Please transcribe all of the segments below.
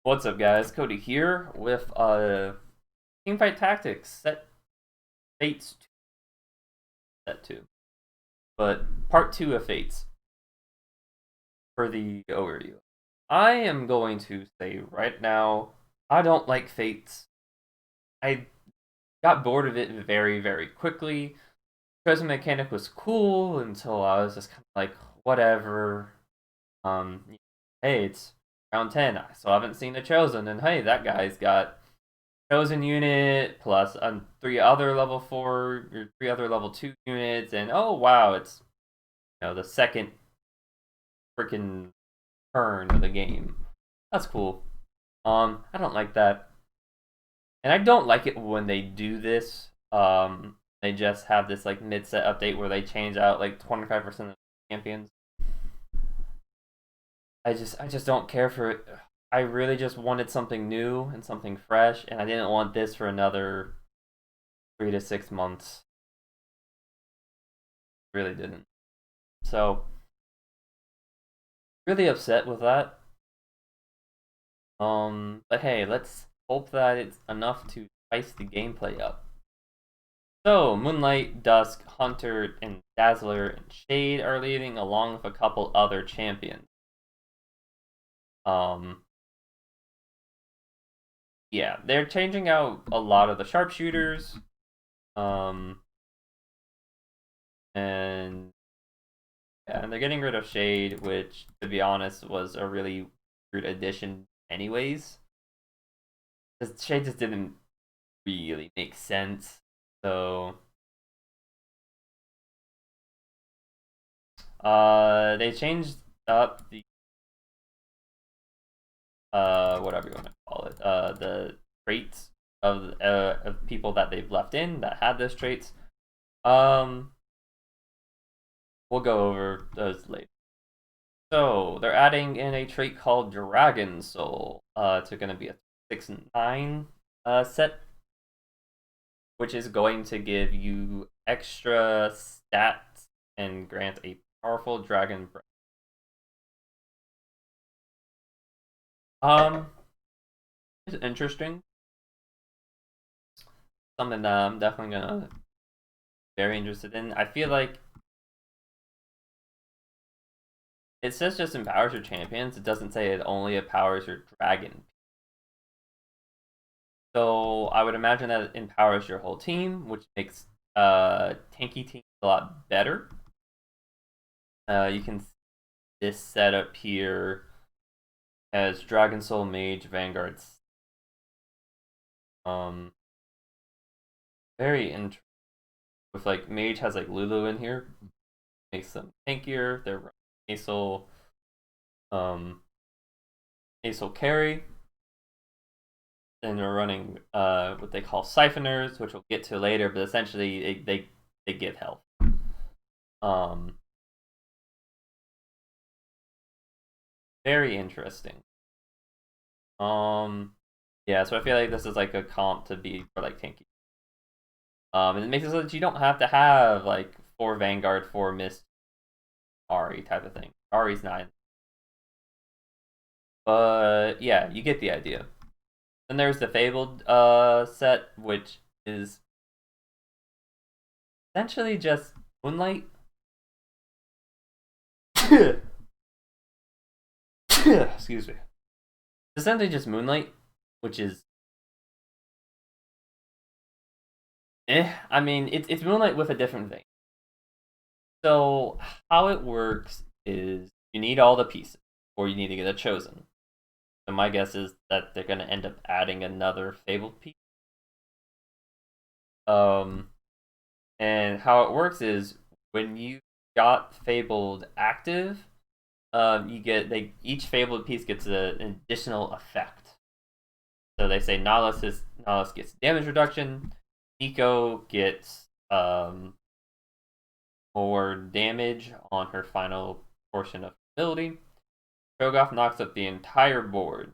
What's up, guys? Cody here with Teamfight Tactics set Fates set 2, but part 2 of Fates for the overview. I am going to say right now, I don't like Fates. I got bored of it very, very quickly. Chosen mechanic was cool until I was just kind of like, whatever. Um, hey, it's round 10. I still haven't seen a chosen, and hey, that guy's got chosen unit plus three other level 4 or three other level 2 units, and oh wow, it's the second freaking turn of the game. That's cool. I don't like that, and I don't like it when they do this. They just have this like mid set update where they change out like 25% of the champions. I just don't care for it. I really just wanted something new and something fresh, and I didn't want this for another 3 to 6 months. Really didn't. So really upset with that. But hey, let's hope that it's enough to spice the gameplay up. So Moonlight, Dusk, Hunter, and Dazzler and Shade are leaving, along with a couple other champions. Um, yeah, they're changing out a lot of the sharpshooters. Um, and yeah, and they're getting rid of Shade, which, to be honest, was a really weird addition, anyways. Because Shade just didn't really make sense. So they changed up the whatever you want to call it, the traits of people that they've left in that had those traits. Um, we'll go over those later. So they're adding in a trait called Dragon Soul. It's going to be a 6/9 set, which is going to give you extra stats and grant a powerful dragon breath. It's interesting. Something that I'm definitely gonna very interested in. I feel like it says just empowers your champions. It doesn't say it only empowers your dragon. So I would imagine that it empowers your whole team, which makes tanky teams a lot better. You can see this setup here as Dragon Soul Mage Vanguards. Um, very interesting. With like Mage has like Lulu in here, makes them tankier. They're running Aesol, um, Aesol carry. And they're running what they call Cypherners, which we'll get to later, but essentially they give health. Um, very interesting. Um, yeah, so I feel like this is like a comp to be for like tanky. And it makes it so that you don't have to have like 4 Vanguard, 4 Mist, Ari type of thing. Ari's 9. But yeah, you get the idea. Then there's the Fabled set, which is essentially just Moonlight. Excuse me. It's essentially just Moonlight, which is I mean, it's Moonlight with a different thing. So how it works is you need all the pieces, or you need to get a chosen. So my guess is that they're gonna end up adding another Fabled piece. Um, and how it works is when you got Fabled active, you get each Fabled piece gets an additional effect. So they say Nautilus gets damage reduction. Nico gets more damage on her final portion of ability. Cho'Gath knocks up the entire board.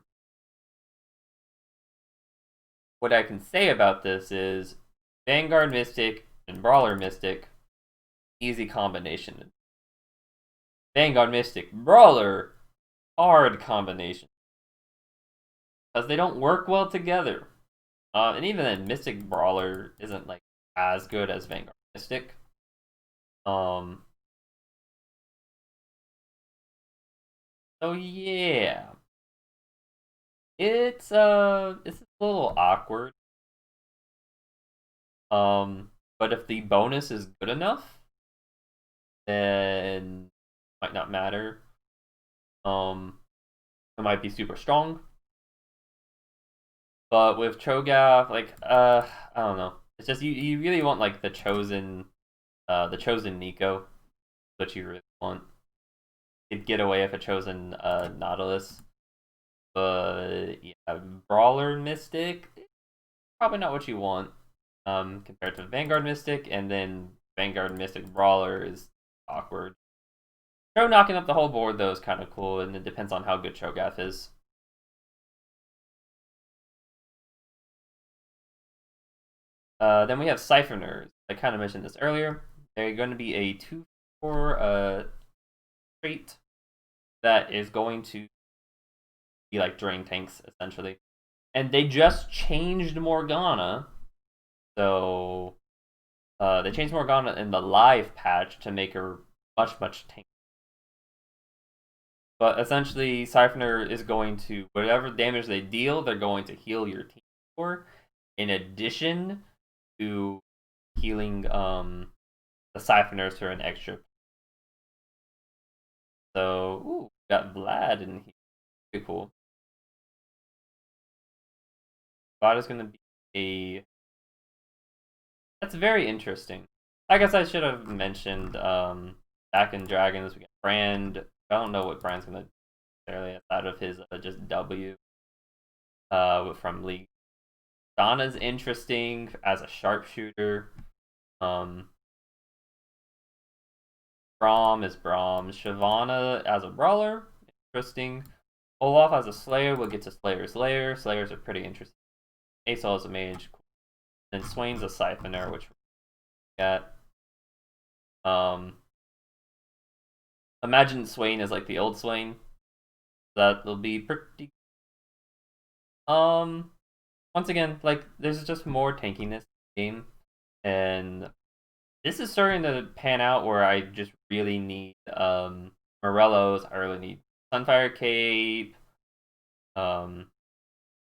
What I can say about this is Vanguard Mystic and Brawler Mystic, easy combination. Vanguard Mystic Brawler, hard combination. because they don't work well together. And even then, Mystic Brawler isn't like as good as Vanguard Mystic. Um, so yeah, it's a little awkward. But if the bonus is good enough, then it might not matter. It might be super strong. But with Cho'Gath, like I don't know. It's just you really want like the chosen Nico, what you really want. You'd get away with a chosen Nautilus. But yeah, Brawler Mystic, probably not what you want. Compared to Vanguard Mystic, and then Vanguard Mystic Brawler is awkward. Cho knocking up the whole board though is kind of cool, and it depends on how good Cho'Gath is. Then we have Cypherners. I kind of mentioned this earlier. They're going to be a 2/4 trait that is going to be like drain tanks essentially, and they just changed Morgana, so they changed Morgana in the live patch to make her much tank. But essentially, Cypherner is going to whatever damage they deal, they're going to heal your team for, in addition to healing the Cypherners for an extra. So, ooh, got Vlad in here. Pretty cool. Vlad is going to be a. That's very interesting. I guess I should have mentioned back in Dragons we got Brand. I don't know what Brand's going to necessarily out of his just W from League. Donna's interesting as a sharpshooter. Braum is Braum. Shyvana as a brawler, interesting. Olaf as a slayer, we'll get to Slayer's Lair. Slayers are pretty interesting. Asol is a mage. Then Swain's a Cypherner, which we got. Imagine Swain is like the old Swain. That'll be pretty. Once again, like there's just more tankiness in the game, and this is starting to pan out where I just really need morellos. I really need sunfire cape. The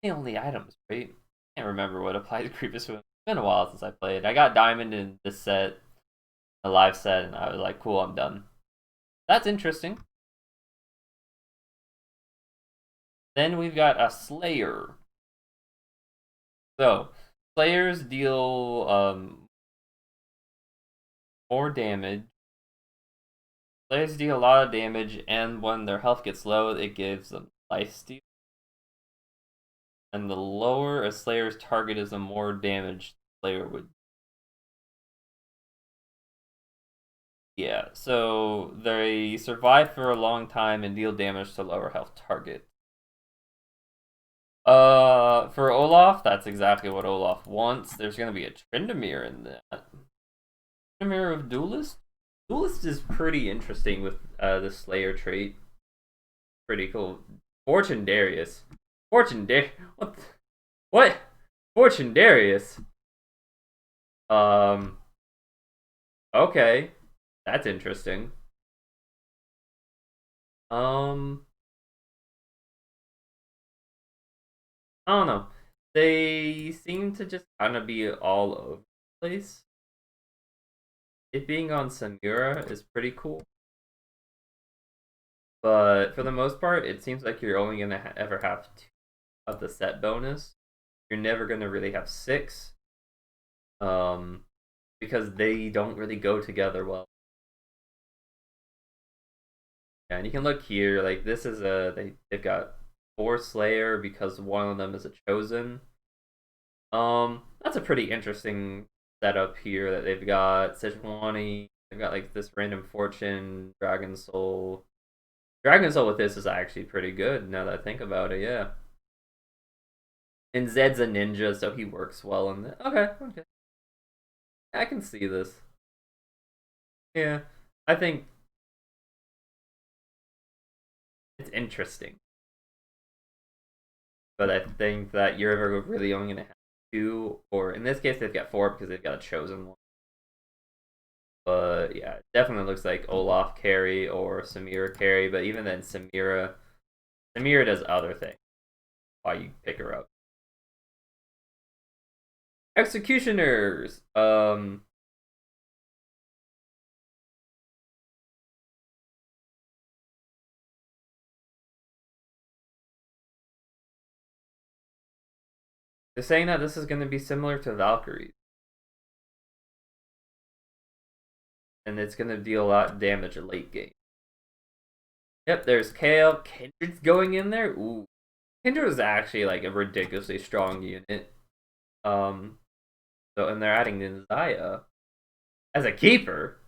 only items, right? Can't remember what applied to creepers. It's been a while since I played. I got diamond in this set, a live set, and I was like, cool, I'm done. That's interesting. Then we've got a Slayer. So, Slayers deal more damage. Slayers deal a lot of damage, and when their health gets low, it gives them lifesteal. And the lower a Slayer's target is, the more damage the Slayer would. Yeah, so they survive for a long time and deal damage to lower health target. For Olaf, that's exactly what Olaf wants. There's gonna be a Tryndamere in that. Tryndamere of Duelist? Duelist is pretty interesting with the Slayer trait. Pretty cool. Fortune Darius. What? What? Fortune Darius. Um. Okay, that's interesting. Um. I don't know. They seem to just kind of be all over the place. It being on Samira is pretty cool. But for the most part, it seems like you're only going to ever have 2 of the set bonus. You're never going to really have 6. Because they don't really go together well. Yeah, and you can look here, like this is they've got 4 Slayer because one of them is a chosen. That's a pretty interesting setup here that they've got Sejuani. They've got like this random Fortune, Dragon Soul. Dragon Soul with this is actually pretty good now that I think about it. Yeah. And Zed's a ninja, so he works well in that. Okay. I can see this. Yeah, I think it's interesting. but I think that you're really only going to have 2, or in this case, they've got 4 because they've got a chosen one. But yeah, it definitely looks like Olaf carry or Samira carry, but even then, Samira does other things. Why you pick her up? Executioners. They're saying that this is going to be similar to Valkyries. And it's going to deal a lot of damage late game. Yep, there's Kale. Kindred's going in there. Ooh. Kindred is actually like a ridiculously strong unit. And they're adding in Zaya as a keeper.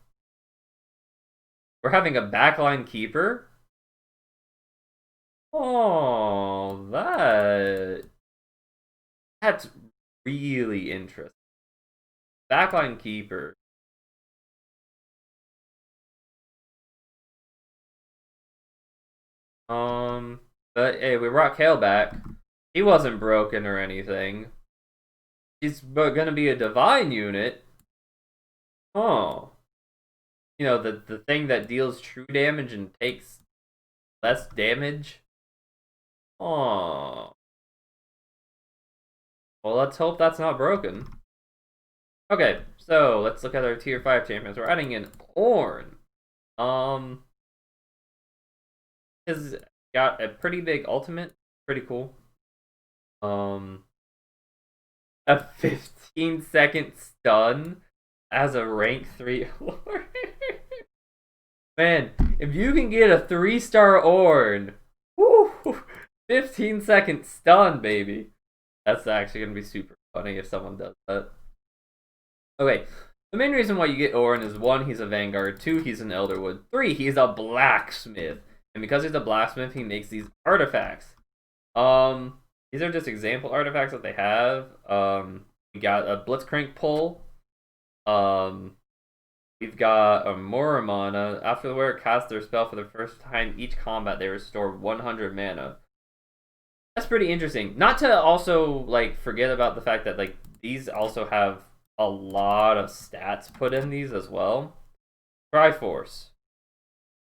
We're having a backline keeper. Oh, that's really interesting. Backline keeper. But hey, we brought Kale back. He wasn't broken or anything. He's gonna be a divine unit. Oh. You know, the thing that deals true damage and takes less damage. Oh. Well, let's hope that's not broken. Okay, so let's look at our tier 5 champions. We're adding in Ornn. He's got a pretty big ultimate. Pretty cool. A 15-second stun as a rank 3 lord. Man, if you can get a 3-star Ornn, woo, 15-second stun, baby. That's actually going to be super funny if someone does that. Okay, the main reason why you get Ornn is 1, he's a Vanguard, 2, he's an Elderwood, 3, he's a Blacksmith. And because he's a Blacksmith, he makes these artifacts. These are just example artifacts that they have. We got a Blitzcrank pull. We've got a Moramana. After the wearer casts their spell for the first time each combat, they restore 100 mana. That's pretty interesting. Not to also like forget about the fact that like these also have a lot of stats put in these as well. Triforce.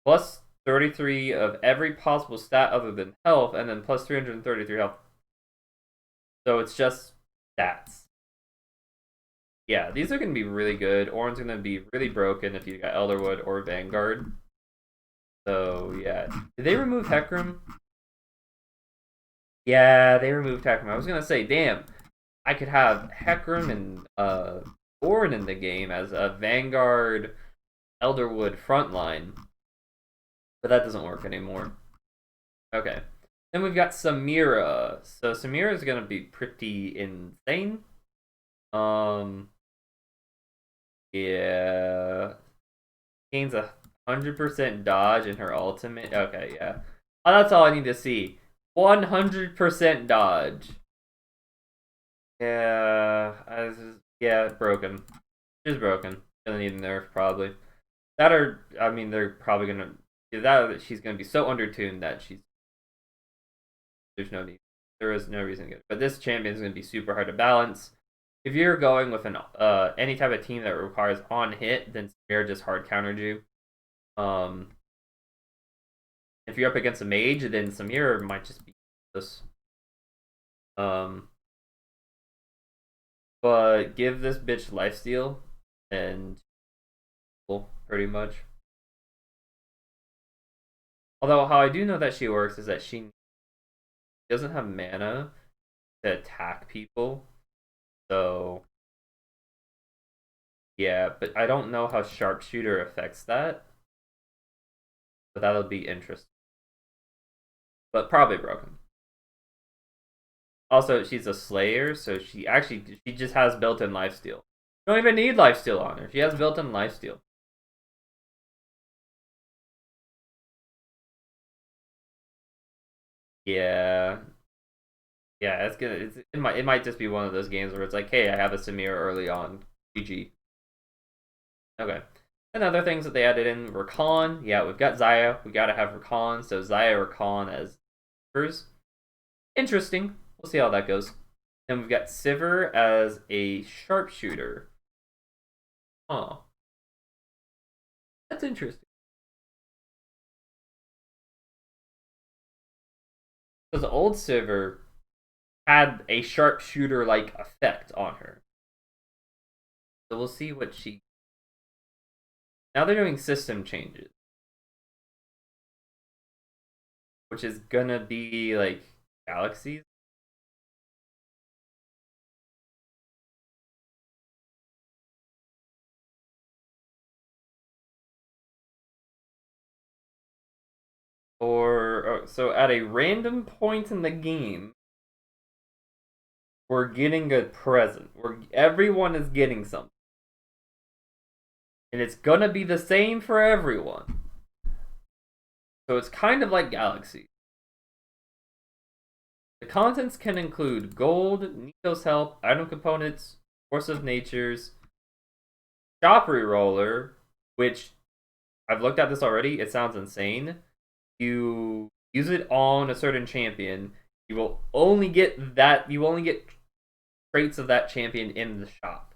Plus 33 of every possible stat other than health, and then plus 333 health. So it's just stats. Yeah, these are going to be really good. Ornn's going to be really broken if you got Elderwood or Vanguard. So, yeah. Did they remove Hecarim? Yeah, they removed Hecarim. I was going to say, damn, I could have Hecarim and Ornn in the game as a Vanguard Elderwood frontline. But that doesn't work anymore. Okay. Then we've got Samira. So Samira is going to be pretty insane. Yeah. Gains 100% dodge in her ultimate. Okay, yeah. Oh, that's all I need to see. 100% dodge. Yeah. Yeah, broken. She's broken. Gonna need a nerf, probably. I mean, they're probably gonna. She's gonna be so undertuned that there's no need. There is no reason to get it. But this champion is gonna be super hard to balance. If you're going with an any type of team that requires on hit, then Samira just hard countered you. If you're up against a mage, then Samira might just be this. But give this bitch lifesteal and pretty much. Although how I do know that she works is that she doesn't have mana to attack people. So yeah, but I don't know how Sharpshooter affects that. But that'll be interesting. But probably broken. Also, she's a Slayer, so she just has built-in lifesteal. You don't even need lifesteal on her. She has built-in lifesteal. Yeah. Yeah, it might just be one of those games where it's like, hey, I have a Samira early on. GG. Okay. And other things that they added in Rakan. Yeah, we've got Zaya. We gotta have Rakan. So Zaya, Rakan as keepers. Interesting. we'll see how that goes. Then we've got Sivir as a sharpshooter. Huh. That's interesting. Because old Sivir had a sharpshooter-like effect on her. So we'll see what she... Now they're doing system changes. Which is gonna be, like, galaxies. So at a random point in the game, we're getting a present. Everyone is getting something. And it's gonna be the same for everyone. So it's kind of like Galaxy. The contents can include gold, Nico's help, item components, force of natures, shop reroller, which I've looked at this already. It sounds insane. You use it on a certain champion, you will only get that. You only get traits of that champion in the shop.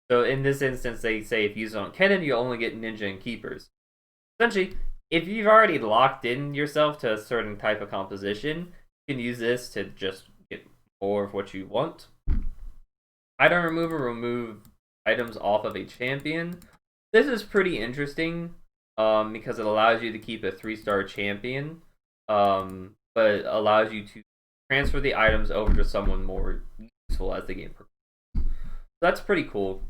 So in this instance, they say if you use it on Kennen, you only get ninja and keepers. Essentially, if you've already locked in yourself to a certain type of composition, you can use this to just get more of what you want. Item remover, remove items off of a champion. This is pretty interesting because it allows you to keep a 3-star champion, but it allows you to transfer the items over to someone more useful as the game progresses. So that's pretty cool.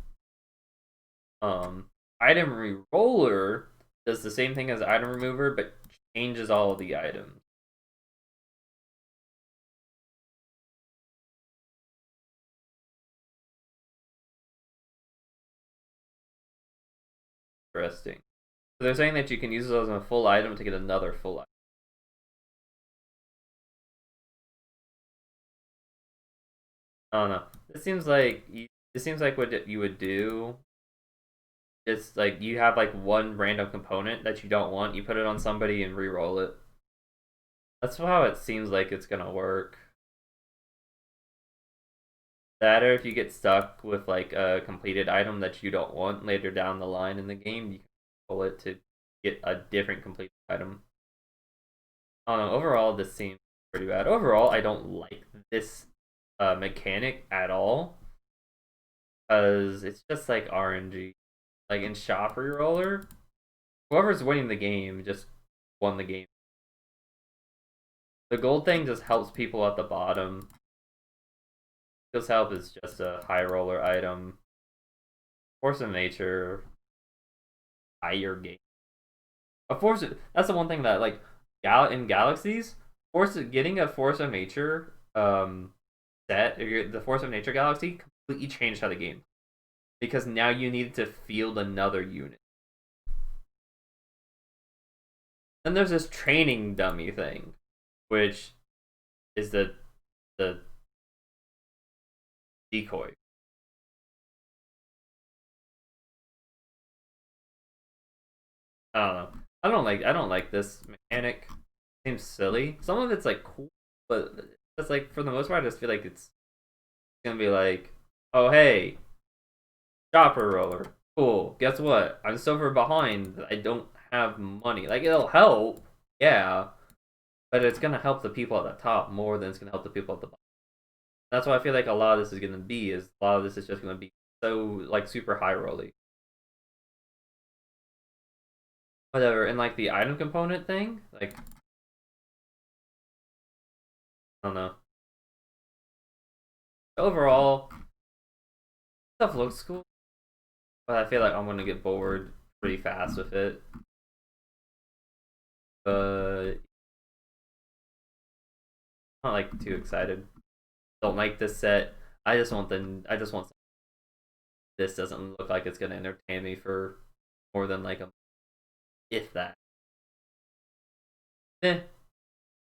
Item reroller does the same thing as item remover, but changes all of the items. Interesting. So they're saying that you can use those as a full item to get another full item. I don't know. This seems like what you would do. It's like you have like one random component that you don't want, you put it on somebody and re-roll it. That's how it seems like it's gonna work. That, or if you get stuck with like a completed item that you don't want later down the line in the game, you can pull it to get a different completed item. I don't know. Overall, this seems pretty bad. Overall, I don't like this mechanic at all, because it's just like RNG. Like in shop reroller, whoever's winning the game just won the game. The gold thing just helps people at the bottom. Skills help is just a high roller item. Force of nature, higher game. That's the one thing that like in galaxies, getting a force of nature set, the force of nature galaxy completely changed how the game. Because now you need to field another unit. Then there's this training dummy thing, which is the decoy. I don't know. I don't like this mechanic. It seems silly. Some of it's like cool, but it's like for the most part I just feel like it's gonna be like, oh hey, chopper roller. Cool. Guess what? I'm so far behind. I don't have money. Like it'll help, yeah, but it's gonna help the people at the top more than it's gonna help the people at the bottom. That's what I feel like a lot of this is gonna be. Is a lot of this is just gonna be so like super high rolly. Whatever. And like the item component thing, like I don't know. Overall, stuff looks cool, but I feel like I'm gonna get bored pretty fast with it. But I'm not like too excited. Don't like this set. I just want this doesn't look like it's gonna entertain me for more than like a if that. Eh,